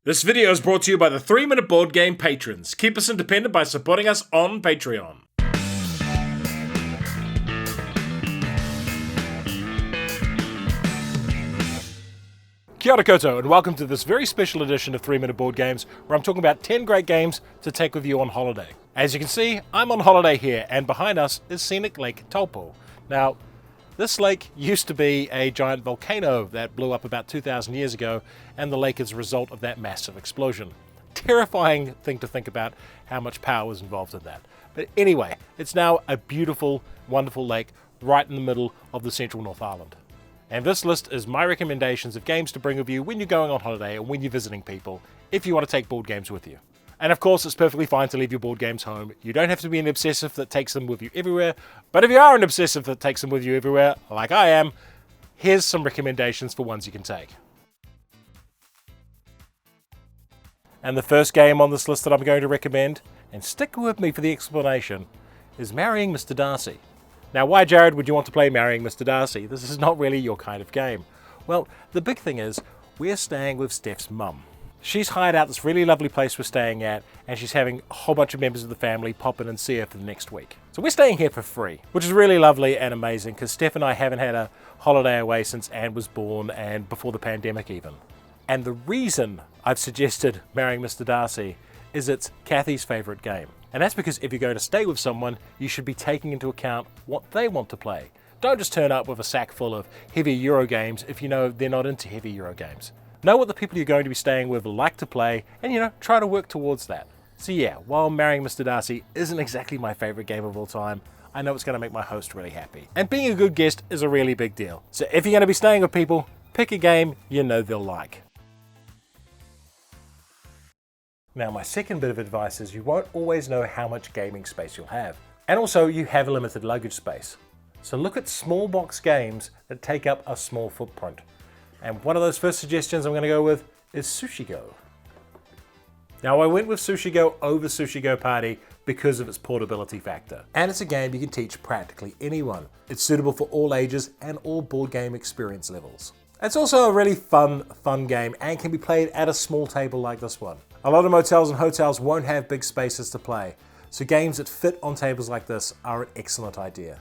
This video is brought to you by the 3-Minute Board Game patrons. Keep us independent by supporting us on Patreon. Kia ora koutou, and welcome to this very special edition of 3-Minute Board Games, where I'm talking about 10 great games to take with you on holiday. As you can see, I'm on holiday here, and behind us is scenic Lake Taupo. Now, this lake used to be a giant volcano that blew up about 2,000 years ago, and the lake is a result of that massive explosion. Terrifying thing to think about how much power was involved in that. But anyway, it's now a beautiful, wonderful lake right in the middle of the central North Island. And this list is my recommendations of games to bring with you when you're going on holiday and when you're visiting people, if you want to take board games with you. And of course, it's perfectly fine to leave your board games home. You don't have to be an obsessive that takes them with you everywhere. But if you are an obsessive that takes them with you everywhere, like I am, here's some recommendations for ones you can take. And the first game on this list that I'm going to recommend, and stick with me for the explanation, is Marrying Mr Darcy. Now, why, Jared, would you want to play Marrying Mr Darcy? This is not really your kind of game. Well, the big thing is, we're staying with Steph's mum. She's hired out this really lovely place we're staying at, and she's having a whole bunch of members of the family pop in and see her for the next week. So we're staying here for free, which is really lovely and amazing, because Steph and I haven't had a holiday away since Anne was born and before the pandemic even. And the reason I've suggested Marrying Mr Darcy is it's Kathy's favourite game. And that's because if you're going to stay with someone, you should be taking into account what they want to play. Don't just turn up with a sack full of heavy Euro games if you know they're not into heavy Euro games. Know what the people you're going to be staying with like to play, and try to work towards that. So yeah, while Marrying Mr Darcy isn't exactly my favourite game of all time, I know it's going to make my host really happy. And being a good guest is a really big deal. So if you're going to be staying with people, pick a game you know they'll like. Now, my second bit of advice is you won't always know how much gaming space you'll have. And also, you have limited luggage space. So look at small box games that take up a small footprint. And one of those first suggestions I'm going to go with is Sushi Go. Now, I went with Sushi Go over Sushi Go Party because of its portability factor. And it's a game you can teach practically anyone. It's suitable for all ages and all board game experience levels. It's also a really fun game and can be played at a small table like this one. A lot of motels and hotels won't have big spaces to play, so games that fit on tables like this are an excellent idea.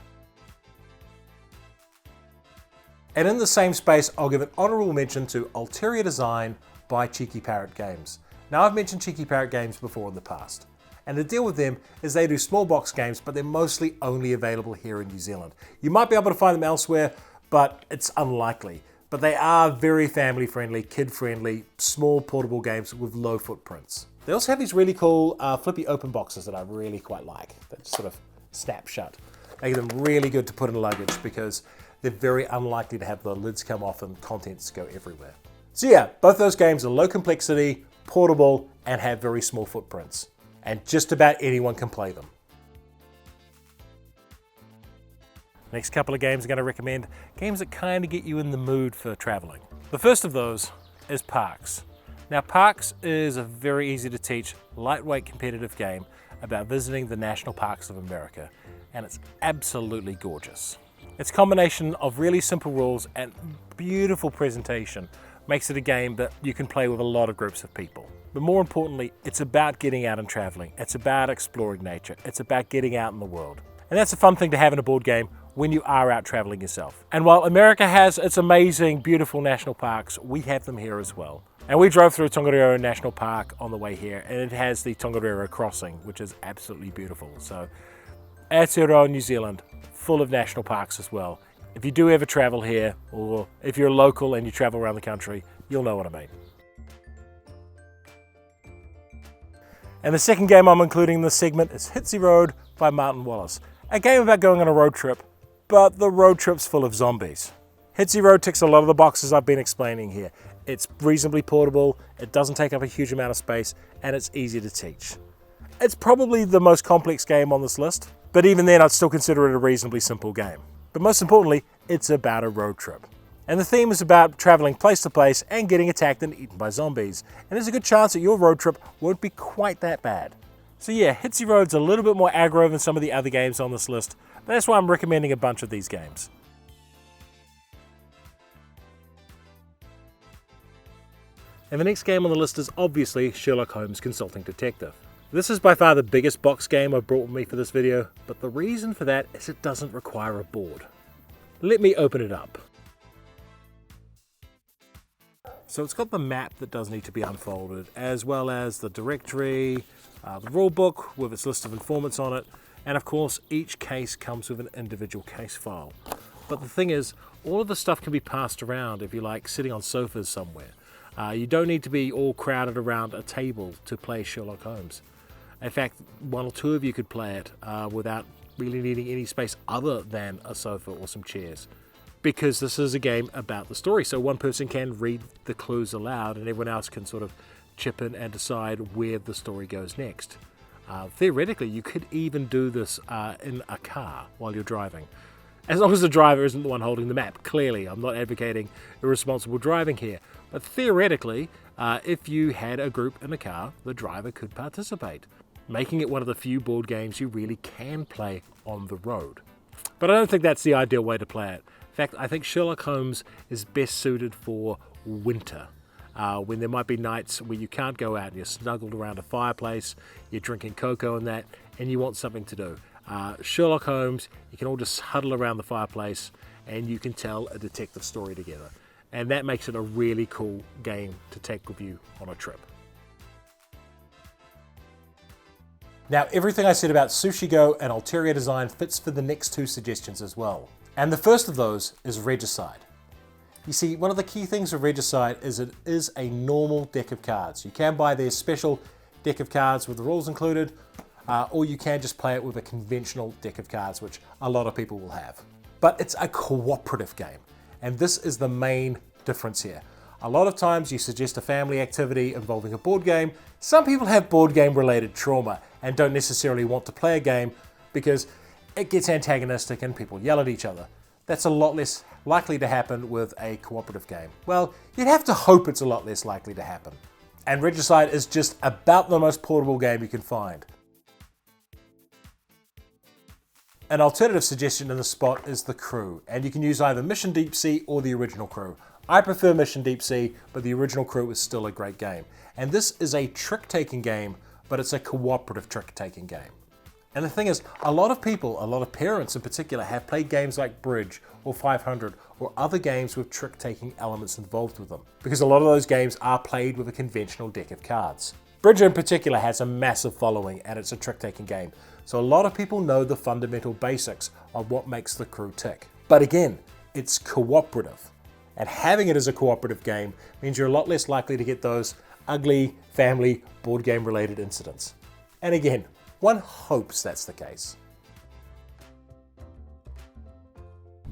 And in the same space, I'll give an honourable mention to Ulterior Design by Cheeky Parrot Games. Now, I've mentioned Cheeky Parrot Games before in the past, and the deal with them is they do small box games, but they're mostly only available here in New Zealand. You might be able to find them elsewhere, but it's unlikely. But they are very family-friendly, kid-friendly, small portable games with low footprints. They also have these really cool flippy open boxes that I really quite like, that just sort of snap shut. Make them really good to put in luggage because they're very unlikely to have the lids come off and contents go everywhere. So yeah, both those games are low complexity, portable, and have very small footprints. And just about anyone can play them. Next couple of games I'm going to recommend, games that kind of get you in the mood for traveling. The first of those is Parks. Now, Parks is a very easy to teach, lightweight competitive game about visiting the national parks of America, and it's absolutely gorgeous. Its combination of really simple rules and beautiful presentation makes it a game that you can play with a lot of groups of people. But more importantly, it's about getting out and traveling. It's about exploring nature. It's about getting out in the world. And that's a fun thing to have in a board game when you are out traveling yourself. And while America has its amazing, beautiful national parks, we have them here as well. And we drove through Tongariro National Park on the way here, and it has the Tongariro Crossing, which is absolutely beautiful. So, Aotearoa, New Zealand, full of national parks as well. If you do ever travel here, or if you're local and you travel around the country, you'll know what I mean. And the second game I'm including in this segment is Hitsy Road by Martin Wallace. A game about going on a road trip, but the road trip's full of zombies. Hitsy Road ticks a lot of the boxes I've been explaining here. It's reasonably portable, it doesn't take up a huge amount of space, and it's easy to teach. It's probably the most complex game on this list, but even then I'd still consider it a reasonably simple game. But most importantly, it's about a road trip. And the theme is about traveling place to place and getting attacked and eaten by zombies. And there's a good chance that your road trip won't be quite that bad. So yeah, Hitsy Road's a little bit more aggro than some of the other games on this list, but that's why I'm recommending a bunch of these games. And the next game on the list is obviously Sherlock Holmes Consulting Detective. This is by far the biggest box game I've brought with me for this video, but the reason for that is it doesn't require a board. Let me open it up. So it's got the map that does need to be unfolded, as well as the directory, the rule book with its list of informants on it, and of course each case comes with an individual case file. But the thing is, all of the stuff can be passed around if you like, sitting on sofas somewhere. You don't need to be all crowded around a table to play Sherlock Holmes. In fact, one or two of you could play it without really needing any space other than a sofa or some chairs. Because this is a game about the story, so one person can read the clues aloud and everyone else can sort of chip in and decide where the story goes next. Theoretically, you could even do this in a car while you're driving. As long as the driver isn't the one holding the map. Clearly, I'm not advocating irresponsible driving here. But theoretically, if you had a group in a car, the driver could participate, making it one of the few board games you really can play on the road. But I don't think that's the ideal way to play it. In fact, I think Sherlock Holmes is best suited for winter, when there might be nights where you can't go out and you're snuggled around a fireplace, you're drinking cocoa and that, and you want something to do. Sherlock Holmes, you can all just huddle around the fireplace and you can tell a detective story together. And that makes it a really cool game to take with you on a trip. Now, everything I said about Sushi Go and Ulterior Design fits for the next two suggestions as well. And the first of those is Regicide. You see, one of the key things with Regicide is it is a normal deck of cards. You can buy their special deck of cards with the rules included, or you can just play it with a conventional deck of cards, which a lot of people will have. But it's a cooperative game, and this is the main difference here. A lot of times you suggest a family activity involving a board game. Some people have board game related trauma and don't necessarily want to play a game because it gets antagonistic and people yell at each other. That's a lot less likely to happen with a cooperative game. Well, you'd have to hope it's a lot less likely to happen. And Regicide is just about the most portable game you can find. An alternative suggestion in the spot is the Crew, and you can use either Mission Deep Sea or the original Crew. I prefer Mission Deep Sea, but the original Crew is still a great game. And this is a trick-taking game, but it's a cooperative trick-taking game. And the thing is, a lot of people, a lot of parents in particular, have played games like Bridge or 500 or other games with trick-taking elements involved with them, because a lot of those games are played with a conventional deck of cards. Bridge in particular has a massive following and it's a trick-taking game, so a lot of people know the fundamental basics of what makes the Crew tick. But again, it's cooperative, and having it as a cooperative game means you're a lot less likely to get those ugly family board game related incidents. And again, one hopes that's the case.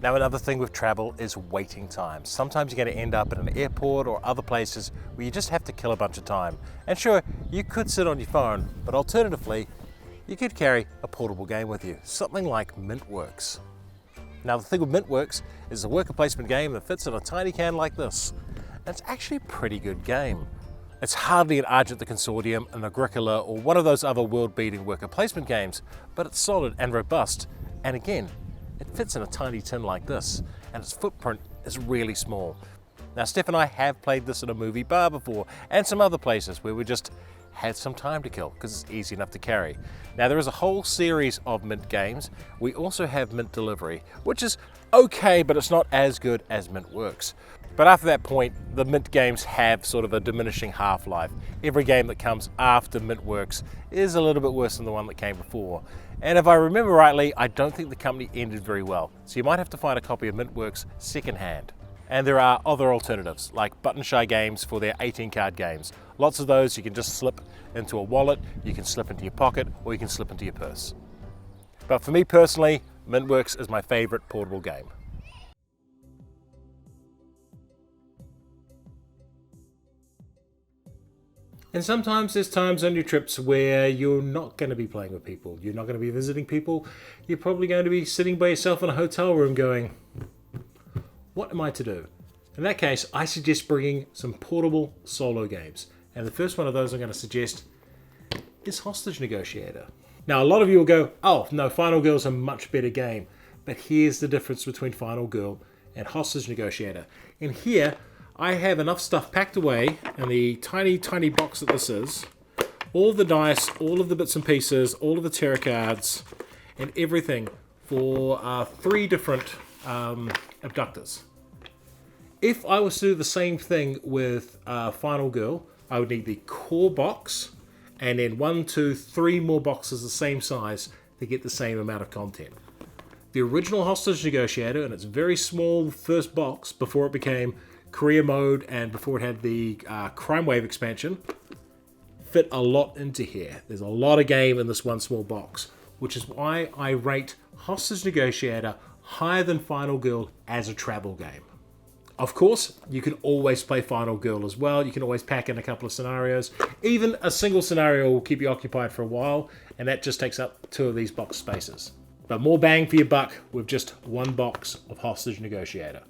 Now, another thing with travel is waiting times. Sometimes you're going to end up at an airport or other places where you just have to kill a bunch of time. And sure, you could sit on your phone, but alternatively, you could carry a portable game with you, something like Mintworks. Now, the thing with Mintworks is a worker placement game that fits in a tiny can like this. And it's actually a pretty good game. It's hardly an Argent the Consortium, an Agricola, or one of those other world-beating worker placement games, but it's solid and robust. And again, it fits in a tiny tin like this, and its footprint is really small. Now, Steph and I have played this in a movie bar before, and some other places where we just had some time to kill because it's easy enough to carry. Now, there is a whole series of Mint games. We also have Mint Delivery, which is okay, but it's not as good as Mintworks. But after that point, the Mint games have sort of a diminishing half-life. Every game that comes after Mintworks is a little bit worse than the one that came before. And if I remember rightly, I don't think the company ended very well. So you might have to find a copy of Mintworks secondhand. And there are other alternatives, like Button Shy Games for their 18-card games. Lots of those you can just slip into a wallet, you can slip into your pocket, or you can slip into your purse. But for me personally, Mintworks is my favorite portable game. And sometimes there's times on your trips where you're not going to be playing with people, you're not going to be visiting people, you're probably going to be sitting by yourself in a hotel room going, what am I to do? In that case, I suggest bringing some portable solo games. And the first one of those I'm going to suggest is Hostage Negotiator. Now, a lot of you will go, oh, no, Final Girl's a much better game. But here's the difference between Final Girl and Hostage Negotiator. And here, I have enough stuff packed away in the tiny, tiny box that this is. All the dice, all of the bits and pieces, all of the tarot cards, and everything for 3 different abductors. If I was to do the same thing with Final Girl, I would need the core box, and then 1, 2, 3 more boxes the same size to get the same amount of content. The original Hostage Negotiator, and its very small first box before it became career mode and before it had the Crime Wave expansion, fit a lot into here. There's a lot of game in this one small box, which is why I rate Hostage Negotiator higher than Final Girl as a travel game. Of course, you can always play Final Girl as well. You can always pack in a couple of scenarios. Even a single scenario will keep you occupied for a while, and that just takes up 2 of these box spaces. But more bang for your buck with just 1 box of Hostage Negotiator.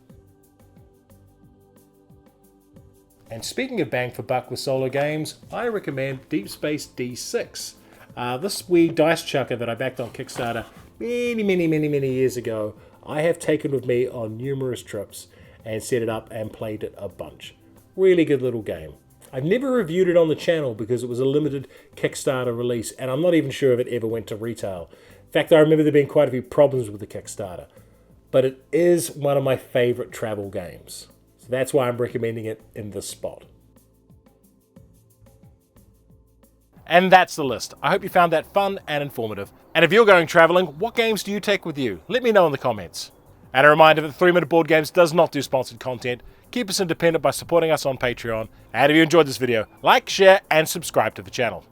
And speaking of bang for buck with solo games, I recommend Deep Space D6. This wee dice chucker that I backed on Kickstarter many years ago, I have taken with me on numerous trips and set it up and played it a bunch. Really good little game. I've never reviewed it on the channel because it was a limited Kickstarter release, and I'm not even sure if it ever went to retail. In fact, I remember there being quite a few problems with the Kickstarter. But it is one of my favorite travel games. So that's why I'm recommending it in this spot. And that's the list. I hope you found that fun and informative. And if you're going traveling, what games do you take with you? Let me know in the comments. And a reminder that 3 Minute Board Games does not do sponsored content. Keep us independent by supporting us on Patreon. And if you enjoyed this video, like, share, and subscribe to the channel.